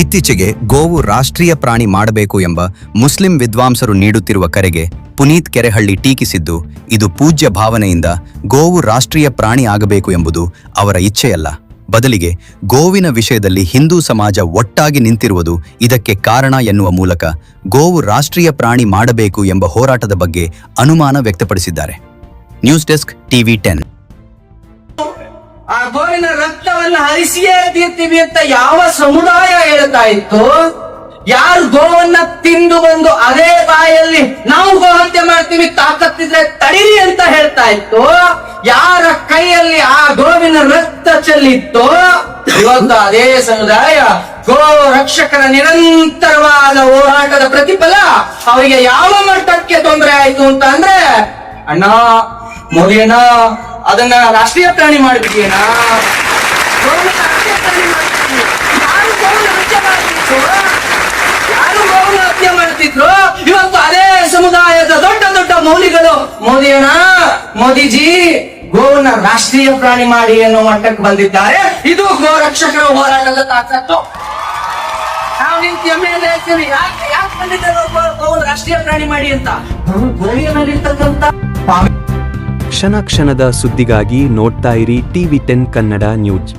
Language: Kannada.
ಇತ್ತೀಚೆಗೆ ಗೋವು ರಾಷ್ಟ್ರೀಯ ಪ್ರಾಣಿ ಮಾಡಬೇಕು ಎಂಬ ಮುಸ್ಲಿಂ ವಿದ್ವಾಂಸರು ನೀಡುತ್ತಿರುವ ಕರೆಗೆ ಪುನೀತ್ ಕೆರೆಹಳ್ಳಿ ಟೀಕಿಸಿದ್ದು, ಇದು ಪೂಜ್ಯ ಭಾವನೆಯಿಂದ ಗೋವು ರಾಷ್ಟ್ರೀಯ ಪ್ರಾಣಿ ಆಗಬೇಕು ಎಂಬುದು ಅವರ ಇಚ್ಛೆಯಲ್ಲ. ಬದಲಿಗೆ ಗೋವಿನ ವಿಷಯದಲ್ಲಿ ಹಿಂದೂ ಸಮಾಜ ಒಟ್ಟಾಗಿ ನಿಂತಿರುವುದು ಇದಕ್ಕೆ ಕಾರಣ ಎನ್ನುವ ಮೂಲಕ ಗೋವು ರಾಷ್ಟ್ರೀಯ ಪ್ರಾಣಿ ಮಾಡಬೇಕು ಎಂಬ ಹೋರಾಟದ ಬಗ್ಗೆ ಅನುಮಾನ ವ್ಯಕ್ತಪಡಿಸಿದ್ದಾರೆ. News desk TV 10. ಆ ಗೋವಿನ ರಕ್ತವನ್ನ ಹರಿಸಿಯೇ ತೀರ್ತೀವಿ ಅಂತ ಯಾವ ಸಮುದಾಯ ಹೇಳ್ತಾ ಇತ್ತು? ಯಾರು ಗೋವನ್ನ ತಿಂದು ಬಂದು ಅದೇ ಬಾಯಲ್ಲಿ ನಾವು ಗೋಹತ್ಯೆ ಮಾಡ್ತೀವಿ, ತಾಕತ್ತಿದ್ರೆ ತಡೀರಿ ಅಂತ ಹೇಳ್ತಾ ಇತ್ತು? ಯಾರ ಕೈಯಲ್ಲಿ ಆ ಗೋವಿನ ರಕ್ತ ಚೆಲ್ಲಿತ್ತು, ಇವತ್ತು ಅದೇ ಸಮುದಾಯ ಗೋ ರಕ್ಷಕರ ನಿರಂತರವಾದ ಹೋರಾಟದ ಪ್ರತಿಫಲ ಅವರಿಗೆ ಯಾವ ಮಟ್ಟಕ್ಕೆ ತೊಂದರೆ ಆಯ್ತು ಅಂತ ಅಂದ್ರೆ, ಅಣ್ಣ ಮೋದಿಯಣ್ಣ ಅದನ್ನ ರಾಷ್ಟ್ರೀಯ ಪ್ರಾಣಿ ಮಾಡಿಬಿಟ್ಟಿಯೇನ? ಯಾರು ಗೋವನ್ನು ಹತ್ಯೆ ಮಾಡ್ತಿದ್ರು? ಇವತ್ತು ಅದೇ ಸಮುದಾಯದ ದೊಡ್ಡ ದೊಡ್ಡ ಮೌಲಿಗಳು ಮೋದಿಯಣ್ಣ, ಮೋದಿಜಿ ಗೋವನ್ನ ರಾಷ್ಟ್ರೀಯ ಪ್ರಾಣಿ ಮಾಡಿ ಅನ್ನೋ ಮಟ್ಟಕ್ಕೆ ಬಂದಿದ್ದಾರೆ. ಇದು ಗೋ ರಕ್ಷಕರ ಹೋರಾಟದ ತಾಕತ್ತು. ನಾವು ನಿಂತು ಎಮ್ಮೆಲೆ ಹೇಳ್ತೀವಿ, ಯಾಕೆ ಬಂದಿದ್ದಾರೆ ಗೋವನ್ನು ರಾಷ್ಟ್ರೀಯ ಪ್ರಾಣಿ ಮಾಡಿ ಅಂತ? ಗೋವಿನಲ್ಲಿರ್ತಕ್ಕಂಥ ಕ್ಷಣ ಕ್ಷಣದ ಸುದ್ದಿಗಾಗಿ ನೋಡ್ತಾ ಇರಿ ಟಿವಿ 10 ಕನ್ನಡ ನ್ಯೂಸ್.